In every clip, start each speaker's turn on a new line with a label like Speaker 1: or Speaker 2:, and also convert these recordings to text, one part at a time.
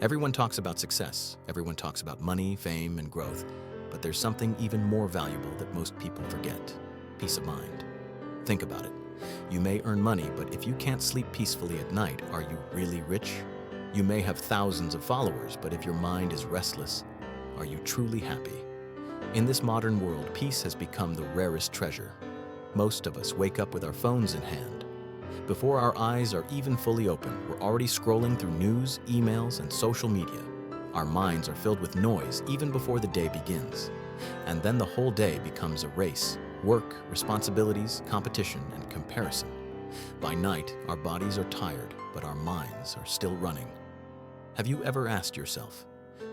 Speaker 1: Everyone talks about success, everyone talks about money, fame, and growth, but there's something even more valuable that most people forget: peace of mind. Think about it. You may earn money, but if you can't sleep peacefully at night, are you really rich? You may have thousands of followers, but if your mind is restless, are you truly happy? In this modern world, peace has become the rarest treasure. Most of us wake up with our phones in hand. Before our eyes are even fully open, we're already scrolling through news, emails, and social media. Our minds are filled with noise even before the day begins. And then the whole day becomes a race: work, responsibilities, competition, and comparison. By night, our bodies are tired, but our minds are still running. Have you ever asked yourself,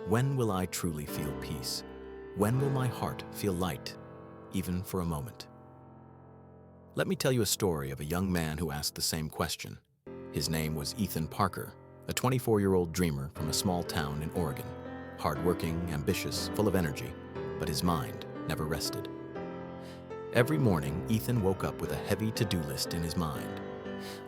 Speaker 1: when will I truly feel peace? When will my heart feel light, even for a moment? Let me tell you a story of a young man who asked the same question. His name was Ethan Parker, a 24-year-old dreamer from a small town in Oregon. Hardworking, ambitious, full of energy, but his mind never rested. Every morning, Ethan woke up with a heavy to-do list in his mind.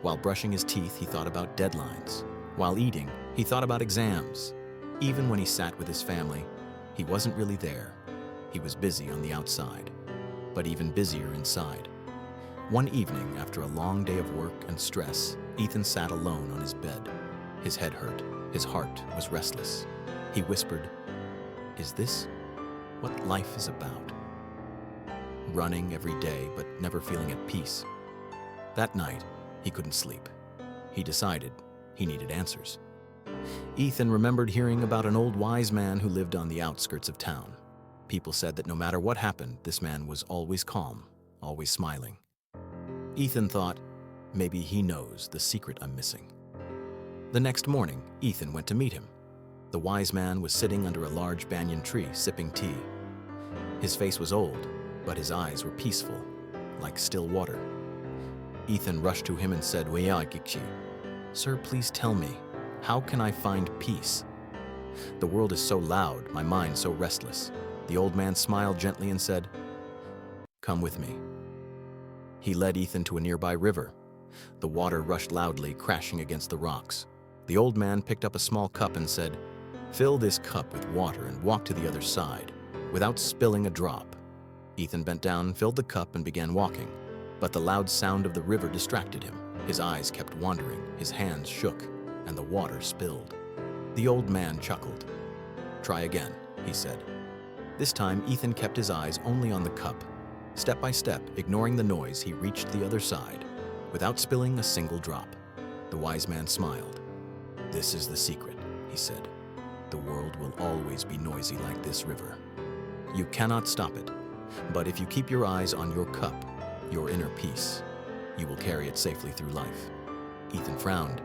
Speaker 1: While brushing his teeth, he thought about deadlines. While eating, he thought about exams. Even when he sat with his family, he wasn't really there. He was busy on the outside, but even busier inside. One evening, after a long day of work and stress, Ethan sat alone on his bed. His head hurt. His heart was restless. He whispered, "Is this what life is about?" Running every day, but never feeling at peace. That night, he couldn't sleep. He decided he needed answers. Ethan remembered hearing about an old wise man who lived on the outskirts of town. People said that no matter what happened, this man was always calm, always smiling. Ethan thought, maybe he knows the secret I'm missing. The next morning, Ethan went to meet him. The wise man was sitting under a large banyan tree, sipping tea. His face was old, but his eyes were peaceful, like still water. Ethan rushed to him and said, "Sir, please tell me, how can I find peace? The world is so loud, my mind so restless." The old man smiled gently and said, "Come with me." He led Ethan to a nearby river. The water rushed loudly, crashing against the rocks. The old man picked up a small cup and said, "Fill this cup with water and walk to the other side, without spilling a drop." Ethan bent down, filled the cup, and began walking. But the loud sound of the river distracted him. His eyes kept wandering, his hands shook, and the water spilled. The old man chuckled. "Try again," he said. This time, Ethan kept his eyes only on the cup. Step by step, ignoring the noise, he reached the other side, without spilling a single drop. The wise man smiled. "This is the secret," he said. "The world will always be noisy like this river. You cannot stop it, but if you keep your eyes on your cup, your inner peace, you will carry it safely through life." Ethan frowned.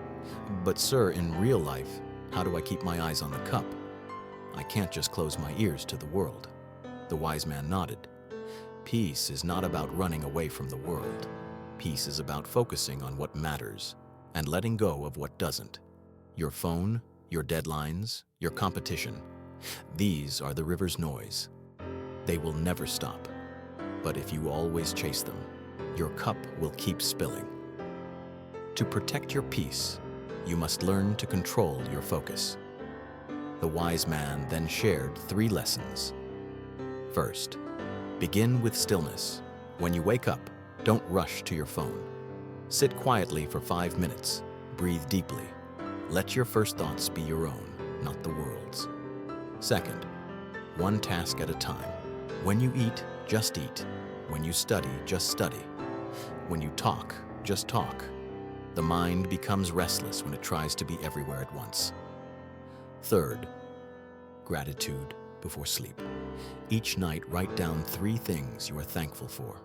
Speaker 1: "But sir, in real life, how do I keep my eyes on the cup? I can't just close my ears to the world." The wise man nodded. "Peace is not about running away from the world. Peace is about focusing on what matters and letting go of what doesn't. Your phone, your deadlines, your competition. These are the river's noise. They will never stop. But if you always chase them, your cup will keep spilling. To protect your peace, you must learn to control your focus." The wise man then shared 3 lessons. First, begin with stillness. When you wake up, don't rush to your phone. Sit quietly for 5 minutes. Breathe deeply. Let your first thoughts be your own, not the world's. Second, one task at a time. When you eat, just eat. When you study, just study. When you talk, just talk. The mind becomes restless when it tries to be everywhere at once. Third, gratitude before sleep. Each night, write down 3 things you are thankful for.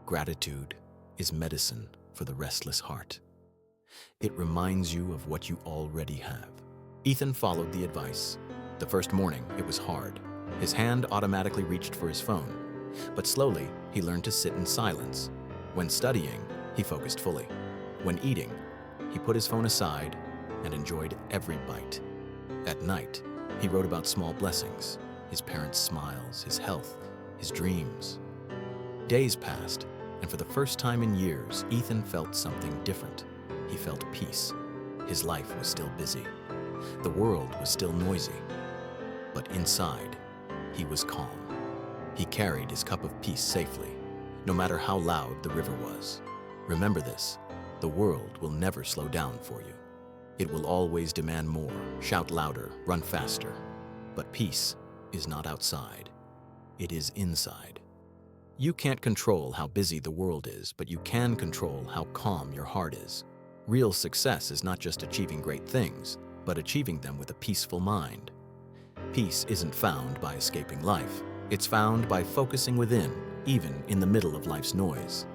Speaker 1: Gratitude is medicine for the restless heart. It reminds you of what you already have. Ethan followed the advice. The first morning, it was hard. His hand automatically reached for his phone. But slowly, he learned to sit in silence. When studying, he focused fully. When eating, he put his phone aside and enjoyed every bite. At night, he wrote about small blessings: his parents' smiles, his health, his dreams. Days passed, and for the first time in years, Ethan felt something different. He felt peace. His life was still busy, The world was still noisy, but inside, he was calm. He carried his cup of peace safely, no matter how loud the river was. Remember this, the world will never slow down for you. It will always demand more, shout louder, run faster. But peace is not outside, it is inside. You can't control how busy the world is, but you can control how calm your heart is. Real success is not just achieving great things, but achieving them with a peaceful mind. Peace isn't found by escaping life. It's found by focusing within, even in the middle of life's noise.